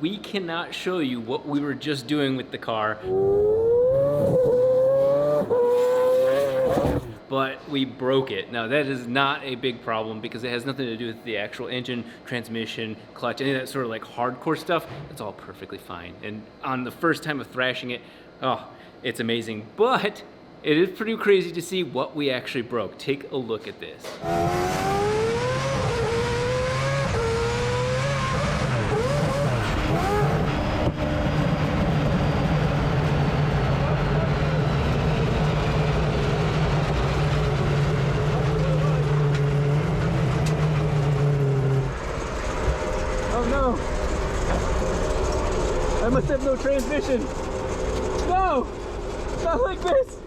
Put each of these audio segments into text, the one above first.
we cannot show you what we were just doing with the car. But we broke it. Now that is not a big problem because it has nothing to do with the actual engine, transmission, clutch, any of that sort of like hardcore stuff. It's all perfectly fine. And on the first time of thrashing it, oh, it's amazing. But it is pretty crazy to see what we actually broke. Take a look at this. I must have no transmission. No! Not like this!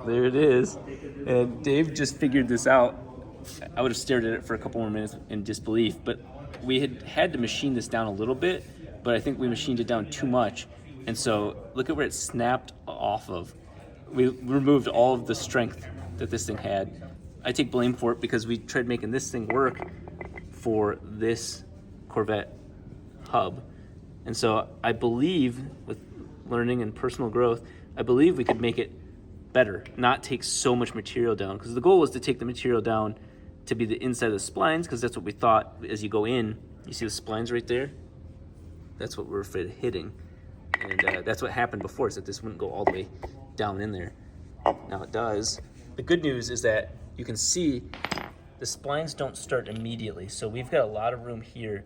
There it is. And Dave just figured this out. I would have stared at it for a couple more minutes in disbelief, but we had to machine this down a little bit, but I think we machined it down too much. And so look at where it snapped off of. We removed all of the strength that this thing had. I take blame for it because we tried making this thing work for this Corvette hub. And so I believe, with learning and personal growth, I believe we could make it better, not take so much material down. Because the goal was to take the material down to be the inside of the splines, because that's what we thought as you go in. You see the splines right there? That's what we're afraid of hitting. And that's what happened before, is that this wouldn't go all the way down in there. Now it does. The good news is that you can see the splines don't start immediately, so we've got a lot of room here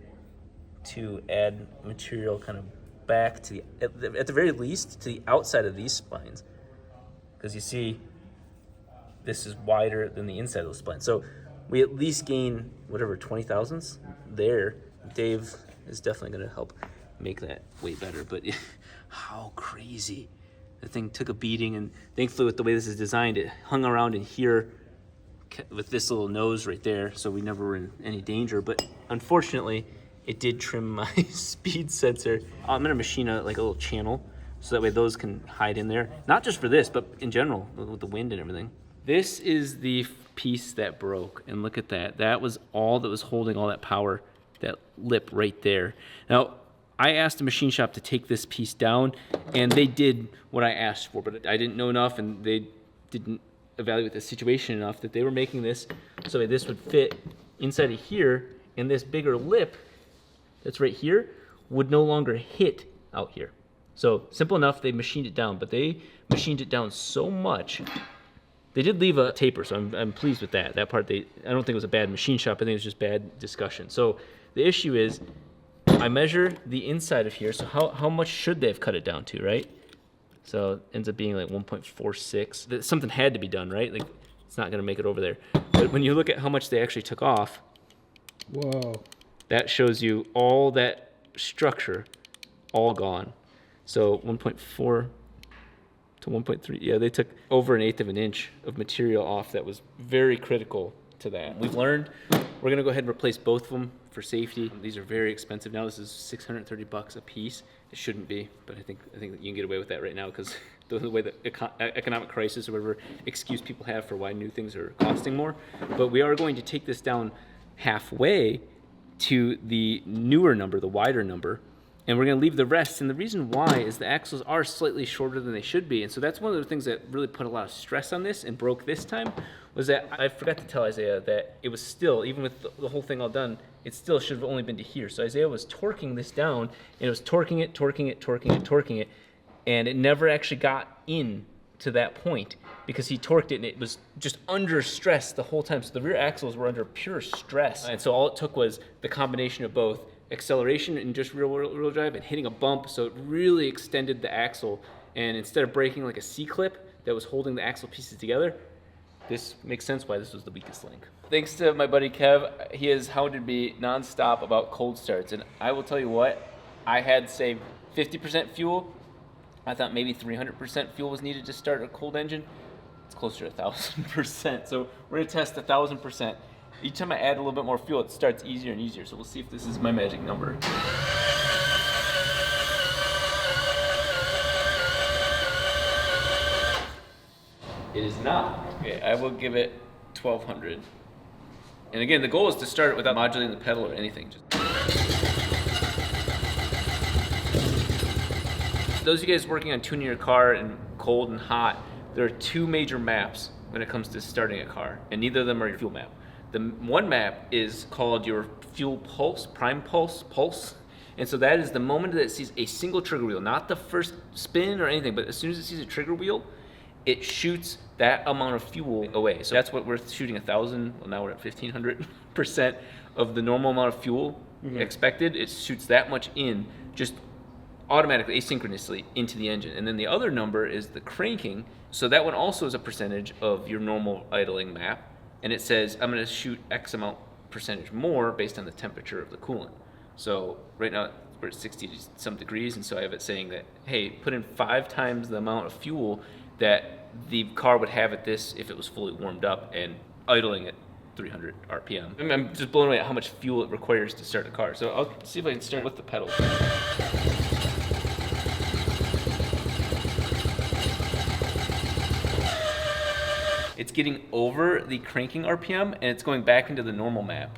to add material kind of back to at the very least, to the outside of these splines. Because you see, this is wider than the inside of the spline. So we at least gain, whatever, 20 thousandths there. Dave is definitely gonna help make that way better, but how crazy. The thing took a beating, and thankfully with the way this is designed, it hung around in here with this little nose right there, so we never were in any danger. But unfortunately, it did trim my speed sensor. I'm gonna machine like a little channel, so that way those can hide in there. Not just for this, but in general, with the wind and everything. This is the piece that broke, and look at that. That was all that was holding all that power, that lip right there. Now, I asked the machine shop to take this piece down, and they did what I asked for, but I didn't know enough, and they didn't evaluate the situation enough that they were making this so that this would fit inside of here, and this bigger lip that's right here would no longer hit out here. So simple enough, they machined it down, but they machined it down so much. They did leave a taper, so I'm pleased with that. That part, I don't think it was a bad machine shop, I think it was just bad discussion. So the issue is, I measure the inside of here, so how much should they have cut it down to, right? So it ends up being like 1.46. Something had to be done, right? Like, it's not gonna make it over there. But when you look at how much they actually took off, Whoa. that shows you all that structure, all gone. So 1.4 to 1.3, yeah, they took over 1/8 of an inch of material off that was very critical to that. We've learned, we're gonna go ahead and replace both of them for safety. These are very expensive now. This is $630 a piece. It shouldn't be, but I think that you can get away with that right now because the way the economic crisis or whatever excuse people have for why new things are costing more. But we are going to take this down halfway to the newer number, the wider number, and we're going to leave the rest. And the reason why is the axles are slightly shorter than they should be. And so that's one of the things that really put a lot of stress on this and broke this time, was that I forgot to tell Isaiah that it was still, even with the whole thing all done, it still should have only been to here. So Isaiah was torquing this down, and it was torquing it, and it never actually got in to that point because he torqued it and it was just under stress the whole time. So the rear axles were under pure stress. And so all it took was the combination of both acceleration and just real drive and hitting a bump. So it really extended the axle. And instead of breaking like a C-clip that was holding the axle pieces together, this makes sense why this was the weakest link. Thanks to my buddy Kev, he has hounded me nonstop about cold starts. And I will tell you what, I had saved 50% fuel. I thought maybe 300% fuel was needed to start a cold engine. It's closer to 1,000%. So we're gonna test 1,000%. Each time I add a little bit more fuel, it starts easier and easier. So we'll see if this is my magic number. It is not. Okay, I will give it 1,200. And again, the goal is to start without modulating the pedal or anything. Just those of you guys working on tuning your car in cold and hot, there are two major maps when it comes to starting a car, and neither of them are your fuel map. The one map is called your fuel pulse, prime pulse. And so that is the moment that it sees a single trigger wheel, not the first spin or anything, but as soon as it sees a trigger wheel, it shoots that amount of fuel away. So that's what we're shooting 1,000, well now we're at 1,500% of the normal amount of fuel expected. It shoots that much in, just automatically, asynchronously into the engine. And then the other number is the cranking. So that one also is a percentage of your normal idling map. And it says, I'm gonna shoot X amount percentage more based on the temperature of the coolant. So right now we're at 60 to some degrees, and so I have it saying that, hey, put in 5 times the amount of fuel that the car would have at this if it was fully warmed up and idling at 300 RPM. I'm just blown away at how much fuel it requires to start a car. So I'll see if I can start with the pedals. It's getting over the cranking RPM and it's going back into the normal map.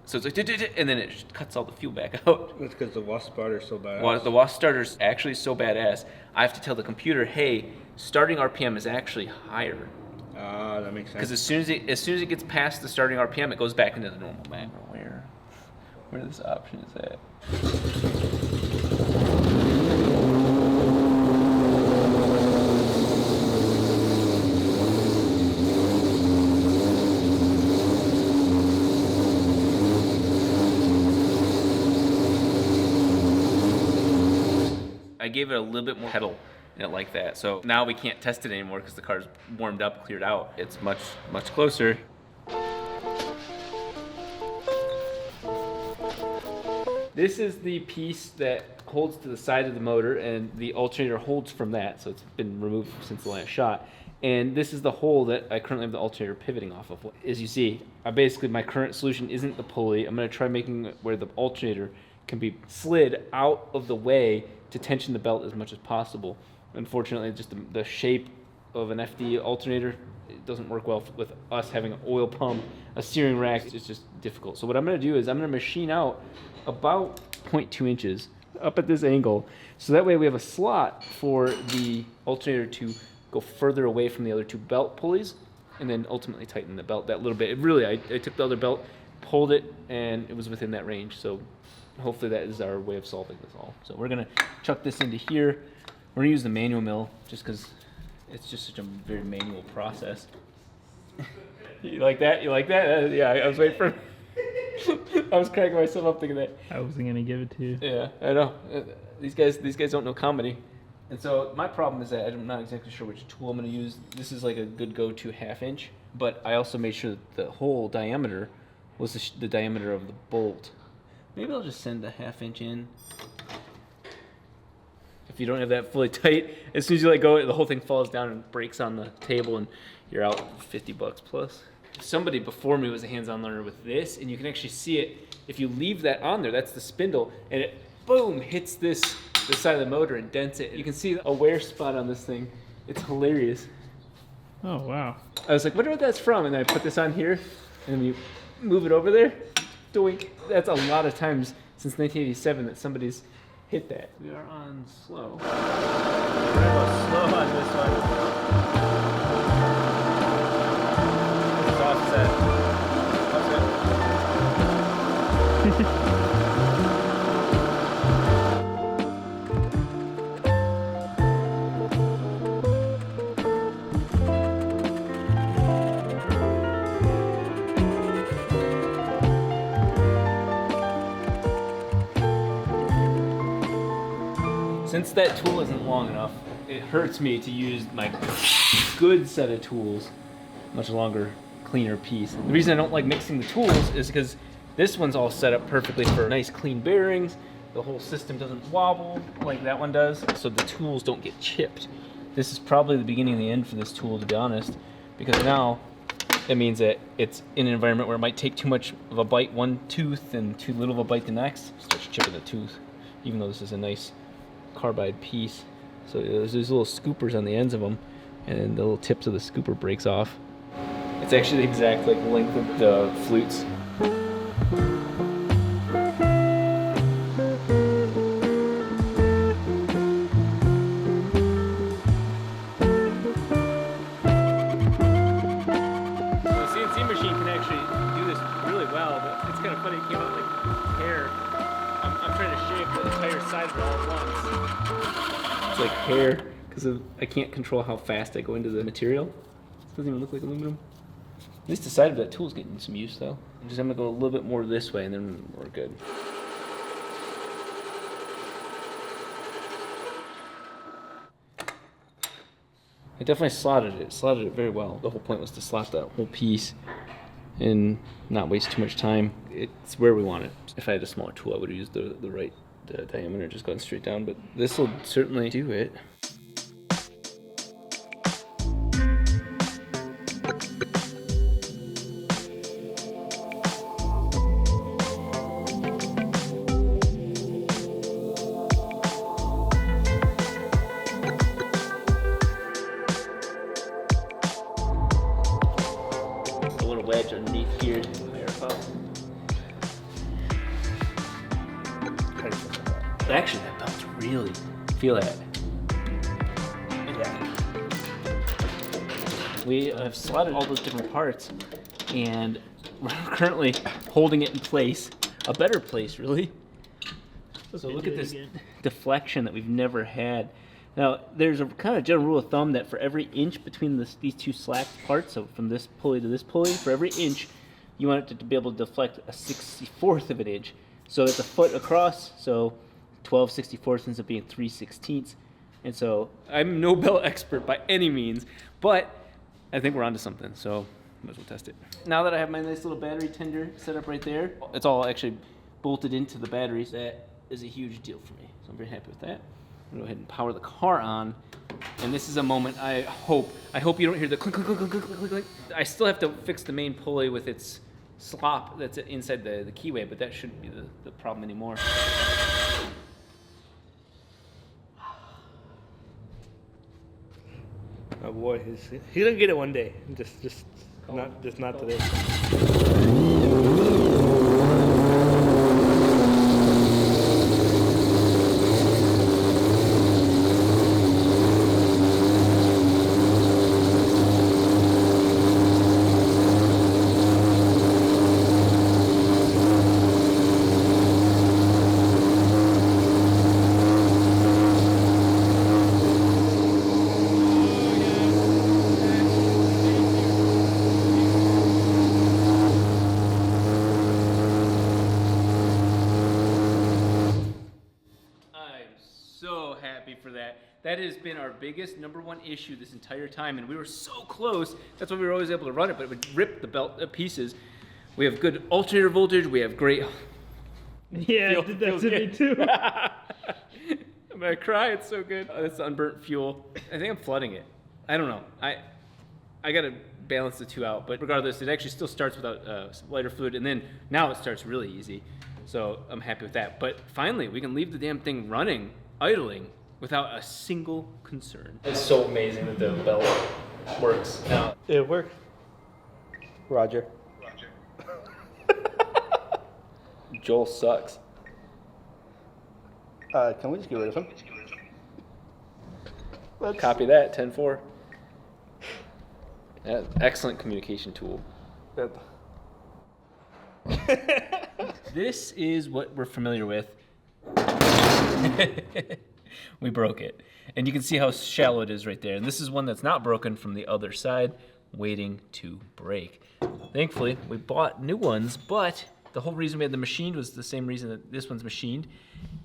So it's like, and then it cuts all the fuel back out. That's because the wasp starter is so badass. Well, the wasp starter's actually so badass, I have to tell the computer, hey, starting RPM is actually higher. Ah, that makes sense. Because as soon as it gets past the starting RPM, it goes back into the normal map. Where this option is at. I gave it a little bit more pedal in it like that. So now we can't test it anymore because the car's warmed up, cleared out. It's much, much closer. This is the piece that holds to the side of the motor, and the alternator holds from that, so it's been removed since the last shot. And this is the hole that I currently have the alternator pivoting off of. As you see, my current solution isn't the pulley. I'm gonna try making it where the alternator can be slid out of the way to tension the belt as much as possible. Unfortunately, just the shape of an FD alternator, it doesn't work well with us having an oil pump, a steering rack. It's just difficult. So what I'm gonna do is I'm gonna machine out about 0.2 inches up at this angle, so that way we have a slot for the alternator to go further away from the other two belt pulleys, and then ultimately tighten the belt that little bit. I took the other belt, pulled it, and it was within that range. So hopefully that is our way of solving this all. So we're gonna chuck this into here. We're gonna use the manual mill just because it's just such a very manual process. You like that? You like that? Yeah, I was waiting for. I was cracking myself up thinking that. I wasn't gonna give it to you. Yeah, I know. These guys don't know comedy. And so my problem is that I'm not exactly sure which tool I'm gonna use. This is like a good go-to 1/2 inch, but I also made sure that the whole diameter was the diameter of the bolt. Maybe I'll just send the 1/2 inch in. If you don't have that fully tight, as soon as you let go, the whole thing falls down and breaks on the table, and you're out $50 plus. Somebody before me was a hands-on learner with this, and you can actually see it. If you leave that on there, that's the spindle, and it, boom, hits the side of the motor and dents it. You can see a wear spot on this thing. It's hilarious. Oh, wow. I was like, wonder what that's from, and then I put this on here, and then you move it over there, doink. That's a lot of times since 1987 that somebody's hit that. We are on slow. We're gonna go slow on this one. It's offset. Since that tool isn't long enough, it hurts me to use my good set of tools, much longer, cleaner piece. The reason I don't like mixing the tools is because this one's all set up perfectly for nice clean bearings. The whole system doesn't wobble like that one does, so the tools don't get chipped. This is probably the beginning of the end for this tool, to be honest, because now it means that it's in an environment where it might take too much of a bite one tooth and too little of a bite the next. It starts chipping the tooth, even though this is a nice carbide piece. So there's these little scoopers on the ends of them, and the little tips of the scooper breaks off. It's actually the exact like length of the flutes. CNC machine can actually do this really well, but it's kind of funny. It came out like hair. I'm trying to shape the entire side of it all at once. It's like hair because I can't control how fast I go into the material. It doesn't even look like aluminum. At least the side of that tool is getting some use though. I'm gonna go a little bit more this way and then we're good. I definitely slotted it very well. The whole point was to slot that whole piece and not waste too much time. It's where we want it. If I had a smaller tool, I would have used the right diameter, just gone straight down, but this will certainly do it. Wedge underneath here. Actually, that belt's really feel that. Yeah. We have slotted all those different parts, and we're currently holding it in place, a better place, really. So look at this deflection that we've never had. Now, there's a kind of general rule of thumb that for every inch between these two slacked parts, so from this pulley to this pulley, for every inch, you want it to be able to deflect a 64th of an inch. So it's a foot across, so 12 64ths ends up being 3/16. And so I'm no belt expert by any means, but I think we're onto something, so might as well test it. Now that I have my nice little battery tender set up right there, it's all actually bolted into the batteries. That is a huge deal for me, so I'm very happy with that. I'm gonna go ahead and power the car on, and this is a moment I hope you don't hear the clink, clink, clink, clink, clink, clink. I still have to fix the main pulley with its slop that's inside the keyway, but that shouldn't be the problem anymore. Oh boy, he's gonna get it one day. Just not today. So happy for that. That has been our biggest #1 issue this entire time, and we were so close. That's why we were always able to run it, but it would rip the belt to pieces. We have good alternator voltage. We have great. Yeah, it did that to me too. I'm gonna cry. It's so good. Oh, that's the unburnt fuel. I think I'm flooding it. I don't know. I gotta balance the two out, but regardless, it actually still starts without lighter fluid, and then now it starts really easy. So I'm happy with that. But finally, we can leave the damn thing running, idling, without a single concern. It's so amazing that the belt works now. It worked. Roger. Joel sucks. Can we just get rid of him? Copy that, 10-4. Yeah, excellent communication tool. This is what we're familiar with. We broke it. And you can see how shallow it is right there. And this is one that's not broken from the other side, waiting to break. Thankfully, we bought new ones, but the whole reason we had them machined was the same reason that this one's machined.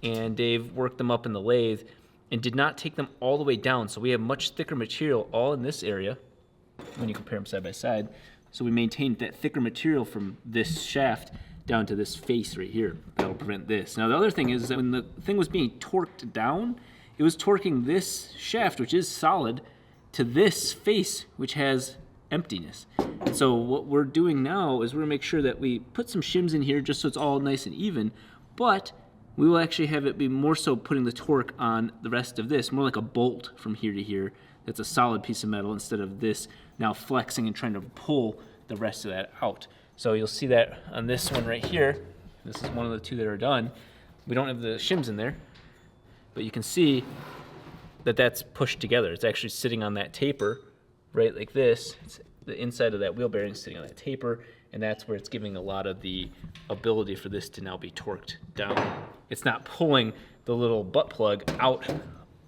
And Dave worked them up in the lathe and did not take them all the way down. So we have much thicker material all in this area when you compare them side by side. So we maintained that thicker material from this shaft down to this face right here. That'll prevent this. Now the other thing is that when the thing was being torqued down, it was torquing this shaft, which is solid, to this face, which has emptiness. And so what we're doing now is we're gonna make sure that we put some shims in here just so it's all nice and even, but we will actually have it be more so putting the torque on the rest of this, more like a bolt from here to here, It's a solid piece of metal instead of this now flexing and trying to pull the rest of that out. So you'll see that on this one right here. This is one of the two that are done. We don't have the shims in there, but you can see that that's pushed together. It's actually sitting on that taper, right, like this. It's the inside of that wheel bearing is sitting on that taper, and that's where it's giving a lot of the ability for this to now be torqued down. It's not pulling the little butt plug out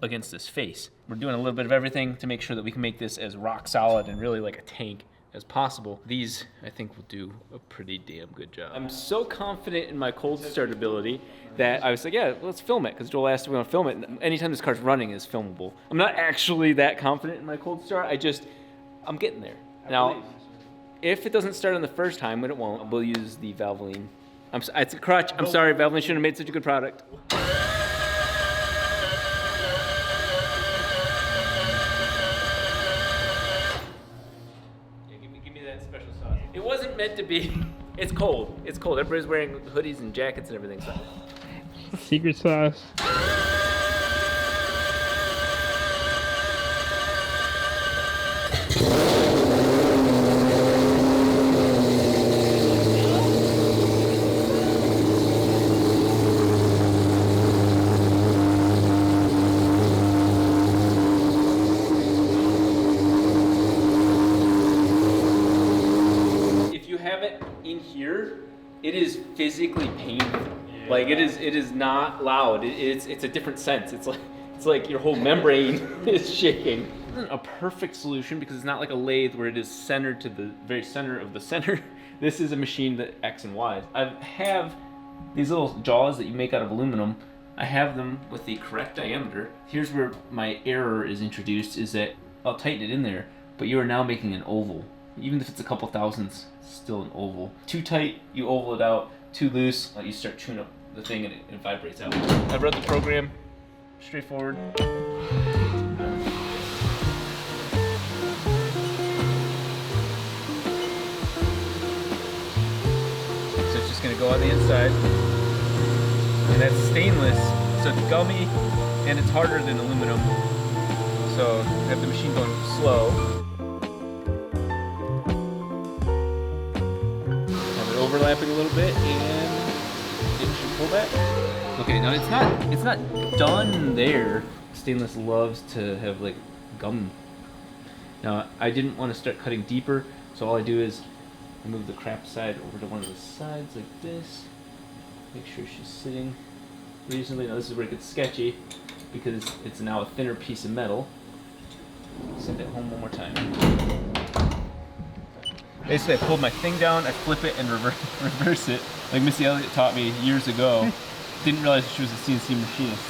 against this face. We're doing a little bit of everything to make sure that we can make this as rock solid and really like a tank as possible. These, I think, will do a pretty damn good job. I'm so confident in my cold start ability that I was like, yeah, let's film it, because Joel asked if we want to film it. And anytime this car's running is filmable. I'm not actually that confident in my cold start. I'm getting there. Now, if it doesn't start on the first time, when it won't, we'll use the Valvoline. It's a crutch. I'm sorry, Valvoline shouldn't have made such a good product. It wasn't meant to be. It's cold. It's cold. Everybody's wearing hoodies and jackets and everything. So. Secret sauce. It is physically painful. Yeah. Like it is not loud. It's a different sense. It's like your whole membrane is shaking. It isn't a perfect solution because it's not like a lathe where it is centered to the very center of the center. This is a machine that X and Y. I have these little jaws that you make out of aluminum. I have them with the correct diameter. Here's where my error is introduced, is that I'll tighten it in there, but you are now making an oval. Even if it's a couple thousandths, it's still an oval. Too tight, you oval it out. Too loose, you start chewing up the thing and it vibrates out. I've read the program, straightforward. So it's just gonna go on the inside. And that's stainless, so it's gummy and it's harder than aluminum. So I have the machine going slow. Overlapping a little bit, and it should pull back. Okay, now it's not done there. Stainless loves to have like gum. Now I didn't want to start cutting deeper, so all I do is I move the crap side over to one of the sides like this. Make sure she's sitting reasonably. Now this is where it gets sketchy because it's now a thinner piece of metal. Send it home one more time. Basically, I pulled my thing down, I flip it and reverse it, like Missy Elliott taught me years ago. Didn't realize she was a CNC machinist.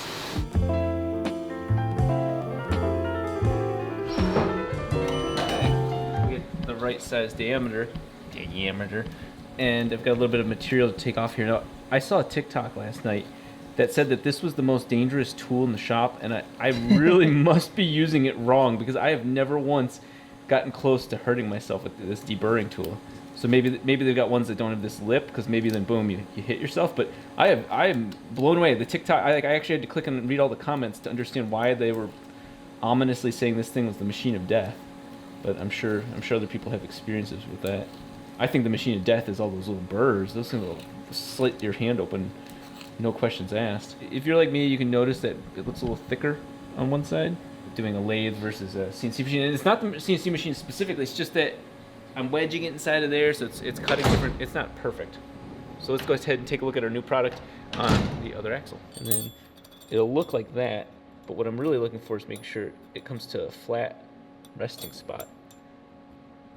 Okay, get the right size diameter, and I've got a little bit of material to take off here. Now, I saw a TikTok last night that said that this was the most dangerous tool in the shop, and I really must be using it wrong because I have never once gotten close to hurting myself with this deburring tool. So maybe they've got ones that don't have this lip, because maybe then boom, you hit yourself. But I am blown away. The TikTok, I actually had to click and read all the comments to understand why they were ominously saying this thing was the machine of death. But I'm sure other people have experiences with that. I think the machine of death is all those little burrs. Those things will slit your hand open, no questions asked. If you're like me, you can notice that it looks a little thicker on one side. Doing a lathe versus a CNC machine. And it's not the CNC machine specifically, it's just that I'm wedging it inside of there, so it's cutting different. It's not perfect. So let's go ahead and take a look at our new product on the other axle. And then it'll look like that, but what I'm really looking for is making sure it comes to a flat resting spot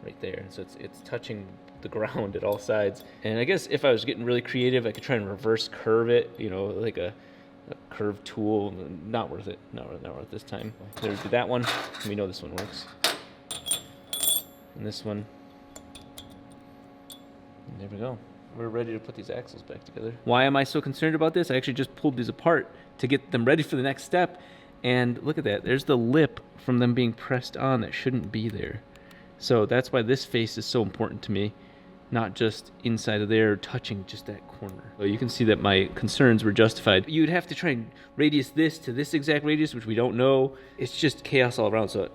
right there. And so it's touching the ground at all sides. And I guess if I was getting really creative, I could try and reverse curve it, like a curved tool. Not worth it. Not worth this time. There's that one. We know this one works. And this one. And there we go. We're ready to put these axles back together. Why am I so concerned about this? I actually just pulled these apart to get them ready for the next step. And look at that. There's the lip from them being pressed on that shouldn't be there. So that's why this face is so important to me. Not just inside of there, touching just that corner. So you can see that my concerns were justified. You would have to try and radius this to this exact radius, which we don't know. It's just chaos all around. So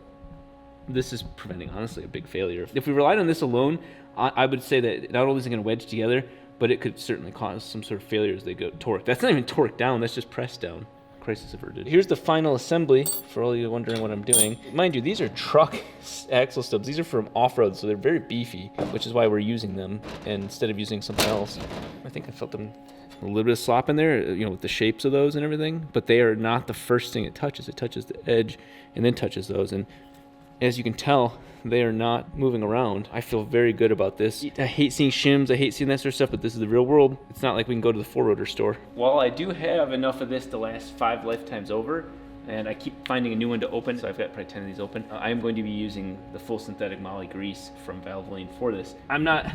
this is preventing, honestly, a big failure. If we relied on this alone, I would say that not only is it going to wedge together, but it could certainly cause some sort of failure as they go torque. That's not even torque down, that's just press down. Crisis averted. Here's the final assembly for all you wondering what I'm doing. Mind you, these are truck axle stubs. These are from off-road, so they're very beefy, which is why we're using them instead of using something else. I think I felt them a little bit of slop in there, you know, with the shapes of those and everything, but they are not the first thing it touches. It touches the edge and then touches those. And as you can tell, they are not moving around. I feel very good about this. I hate seeing shims, I hate seeing that sort of stuff, but this is the real world. It's not like we can go to the 4-rotor store. While I do have enough of this to last 5 lifetimes over, and I keep finding a new one to open, so I've got probably 10 of these open, I am going to be using the full synthetic moly grease from Valvoline for this. I'm not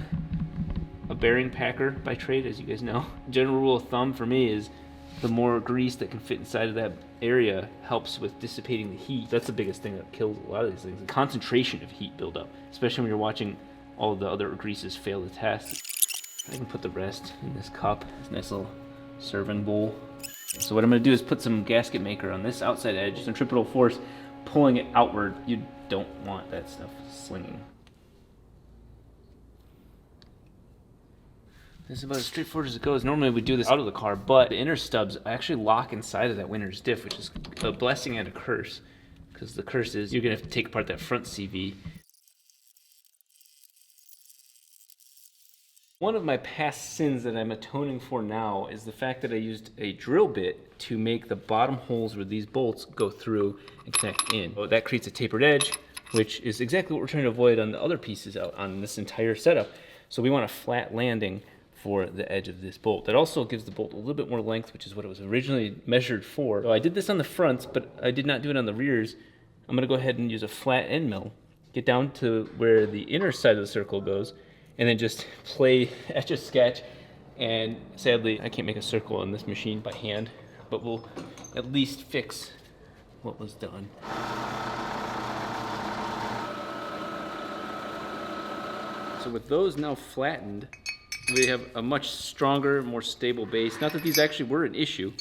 a bearing packer by trade, as you guys know. General rule of thumb for me is the more grease that can fit inside of that area helps with dissipating the heat. That's the biggest thing that kills a lot of these things. The concentration of heat buildup, especially when you're watching all the other greases fail the test. I can put the rest in this cup, this nice little serving bowl. So what I'm gonna do is put some gasket maker on this outside edge, centripetal force, pulling it outward. You don't want that stuff slinging. This is about as straightforward as it goes. Normally we do this out of the car, but the inner stubs actually lock inside of that winner's diff, which is a blessing and a curse. Because the curse is you're gonna have to take apart that front CV. One of my past sins that I'm atoning for now is the fact that I used a drill bit to make the bottom holes where these bolts go through and connect in. So that creates a tapered edge, which is exactly what we're trying to avoid on the other pieces out on this entire setup. So we want a flat landing for the edge of this bolt. That also gives the bolt a little bit more length, which is what it was originally measured for. So I did this on the fronts, but I did not do it on the rears. I'm gonna go ahead and use a flat end mill, get down to where the inner side of the circle goes, and then just play etch a sketch. And sadly, I can't make a circle on this machine by hand, but we'll at least fix what was done. So with those now flattened, we have a much stronger, more stable base. Not that these actually were an issue.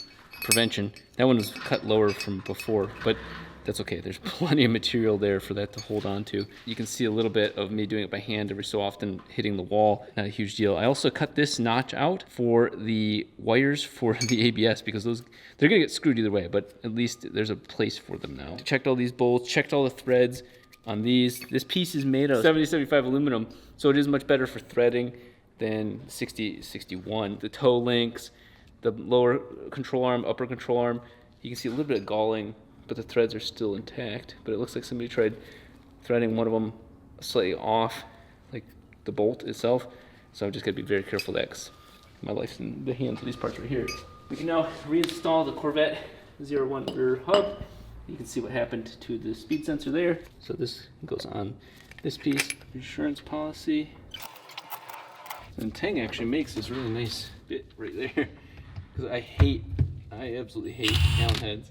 Prevention. That one was cut lower from before, but that's okay. There's plenty of material there for that to hold on to. You can see a little bit of me doing it by hand every so often, hitting the wall. Not a huge deal. I also cut this notch out for the wires for the ABS because those, they're gonna get screwed either way, but at least there's a place for them now. Checked all these bolts, checked all the threads on these. This piece is made of 70-75 aluminum, so it is much better for threading than 60-61. The toe links, the lower control arm, upper control arm, you can see a little bit of galling, but the threads are still intact. But it looks like somebody tried threading one of them slightly off, like the bolt itself. So I've just got to be very careful of that because my life's in the hands of these parts right here. We can now reinstall the Corvette 01 rear hub. You can see what happened to the speed sensor there. So this goes on this piece, insurance policy. And Tang actually makes this really nice bit right there. Because I absolutely hate Allen heads.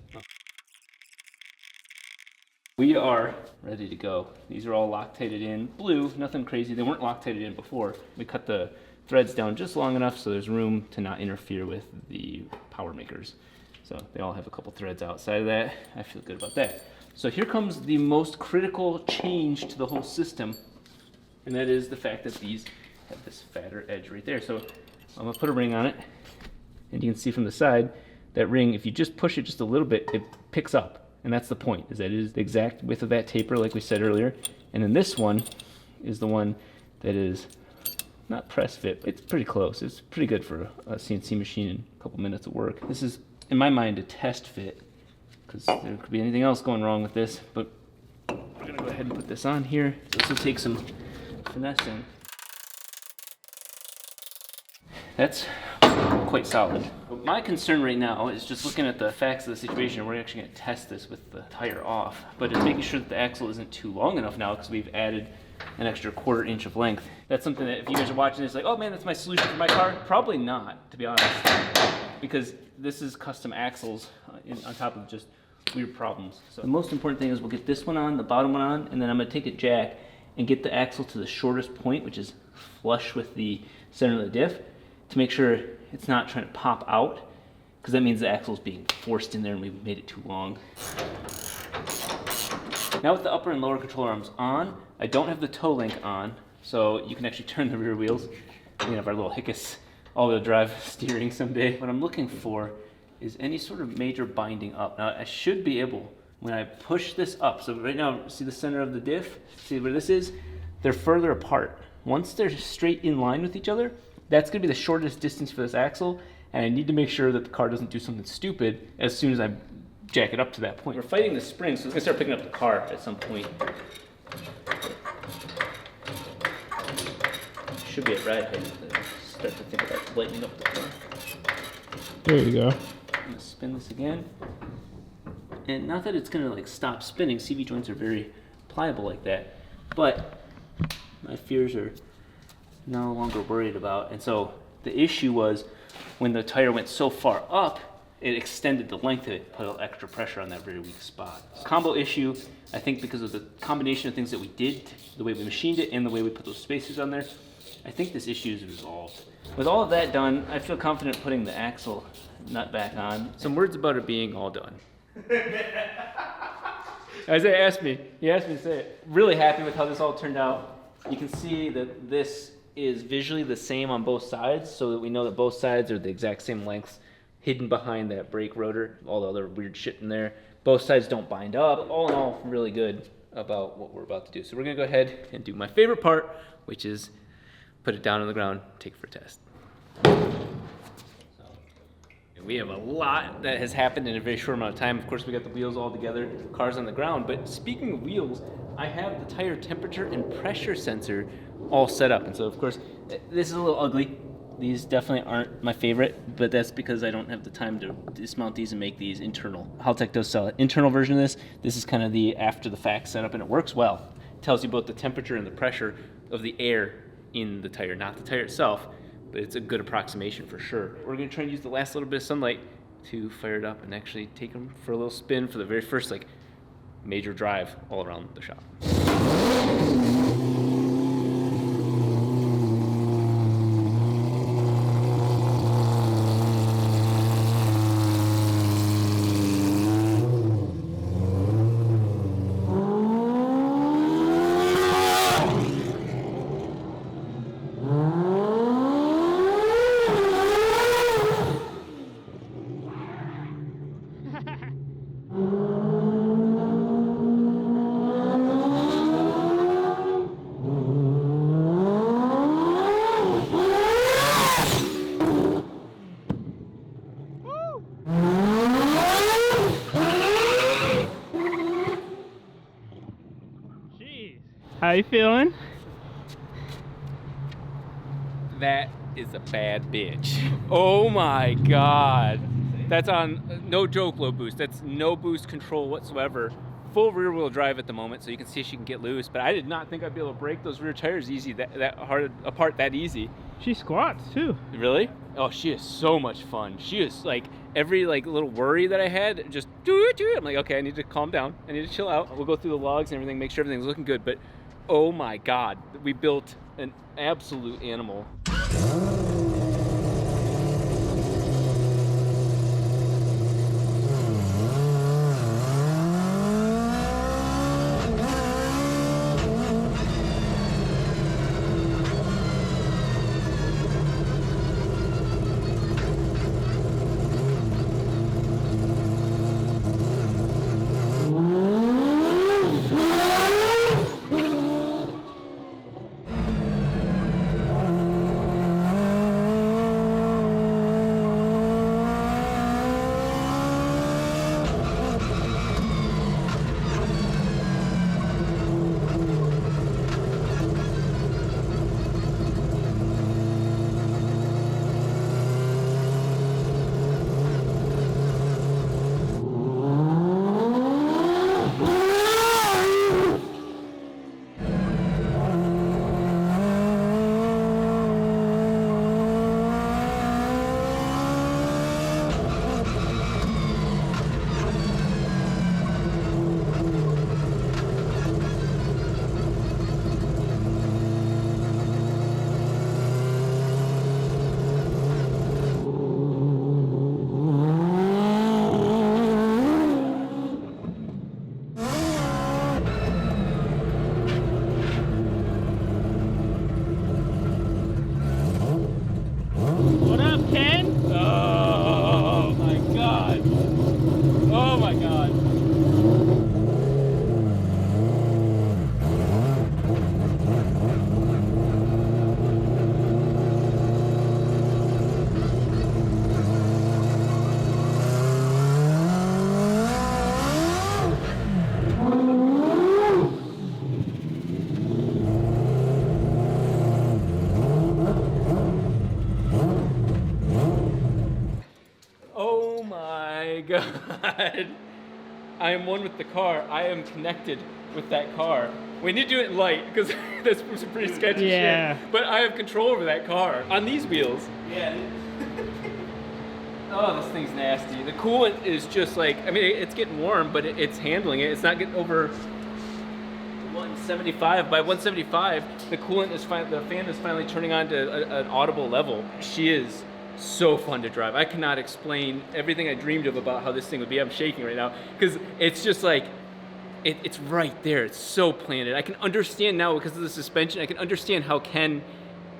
We are ready to go. These are all Loctited in blue, nothing crazy. They weren't Loctited in before. We cut the threads down just long enough so there's room to not interfere with the power makers. So they all have a couple threads outside of that. I feel good about that. So here comes the most critical change to the whole system, and that is the fact that these have this fatter edge right there. So I'm gonna put a ring on it, and you can see from the side, that ring, if you just push it just a little bit, it picks up. And that's the point, is that it is the exact width of that taper, like we said earlier. And then this one is the one that is not press fit, but it's pretty close. It's pretty good for a CNC machine in a couple minutes of work. This is, in my mind, a test fit, because there could be anything else going wrong with this, but we're gonna go ahead and put this on here. So this will take some finessing. That's quite solid. But my concern right now is just looking at the facts of the situation. We're actually going to test this with the tire off, but it's making sure that the axle isn't too long enough now because we've added an extra 1/4 inch of length. That's something that if you guys are watching this like, oh man, that's my solution for my car. Probably not, to be honest, because this is custom axles on top of just weird problems. So the most important thing is we'll get this one on, the bottom one on, and then I'm going to take a jack and get the axle to the shortest point, which is flush with the center of the diff, to make sure it's not trying to pop out, because that means the axle is being forced in there and we've made it too long. Now with the upper and lower control arms on, I don't have the toe link on, so you can actually turn the rear wheels. We can have our little Hickus all-wheel drive steering someday. What I'm looking for is any sort of major binding up. Now I should be able, when I push this up, so right now, see the center of the diff? See where this is? They're further apart. Once they're straight in line with each other, that's gonna be the shortest distance for this axle, and I need to make sure that the car doesn't do something stupid as soon as I jack it up to that point. We're fighting the spring, so it's gonna start picking up the car at some point. Should be at ride height to start to think about lightening up the car. There you go. I'm gonna spin this again. And not that it's gonna like stop spinning, CV joints are very pliable like that, but my fears are no longer worried about. And so the issue was when the tire went so far up, it extended the length of it, put extra pressure on that very weak spot. Combo issue, I think because of the combination of things that we did, the way we machined it and the way we put those spacers on there, I think this issue is resolved. With all of that done, I feel confident putting the axle nut back on. Some words about it being all done. Isaiah asked me, he asked me to say it. Really happy with how this all turned out. You can see that this is visually the same on both sides, so that we know that both sides are the exact same lengths, hidden behind that brake rotor, all the other weird shit in there. Both sides don't bind up. All in all, really good about what we're about to do. So we're gonna go ahead and do my favorite part, which is put it down on the ground, take it for a test. We have a lot that has happened in a very short amount of time. Of course, we got the wheels all together, cars on the ground. But speaking of wheels, I have the tire temperature and pressure sensor all set up. And so, of course, this is a little ugly. These definitely aren't my favorite, but that's because I don't have the time to dismount these and make these internal. Haltech does sell an internal version of this. This is kind of the after the fact setup, and it works well. It tells you both the temperature and the pressure of the air in the tire, not the tire itself. But it's a good approximation for sure. We're gonna try and use the last little bit of sunlight to fire it up and actually take them for a little spin for the very first like major drive all around the shop. How you feeling? That is a bad bitch. Oh my God. That's on, no joke, low boost. That's no boost control whatsoever. Full rear wheel drive at the moment, so you can see she can get loose, but I did not think I'd be able to break those rear tires easy, that hard apart that easy. She squats too. Really? Oh, she is so much fun. She is like, every like little worry that I had, just do it. I'm like, okay, I need to calm down. I need to chill out. We'll go through the logs and everything, make sure everything's looking good, but oh my God, we built an absolute animal. god. I am one with the car. I am connected with that car. We need to do it in light because that's some pretty sketchy Yeah. shit. But I have control over that car on these wheels. Yeah. Oh, this thing's nasty. The coolant is just like, I mean, it's getting warm, but it's handling it. It's not getting over 175. By 175, the coolant is the fan is finally turning on to an audible level. She is so fun to drive. I cannot explain everything I dreamed of about how this thing would be. I'm shaking right now because it's just like, it's right there. It's so planted. I can understand now because of the suspension. I can understand how Ken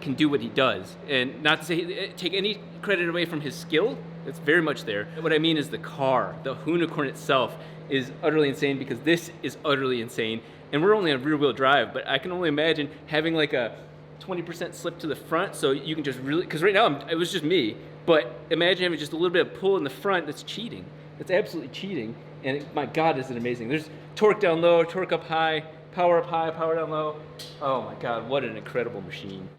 can do what he does, and not to say take any credit away from his skill. It's very much there. What I mean is the car, the unicorn itself, is utterly insane because this is utterly insane. And we're only on rear-wheel drive, but I can only imagine having like a 20% slip to the front, so you can just really, because right now it was just me, but imagine having just a little bit of pull in the front. That's cheating. That's absolutely cheating. And my God, is it amazing. There's torque down low, torque up high, power down low. Oh my God, what an incredible machine.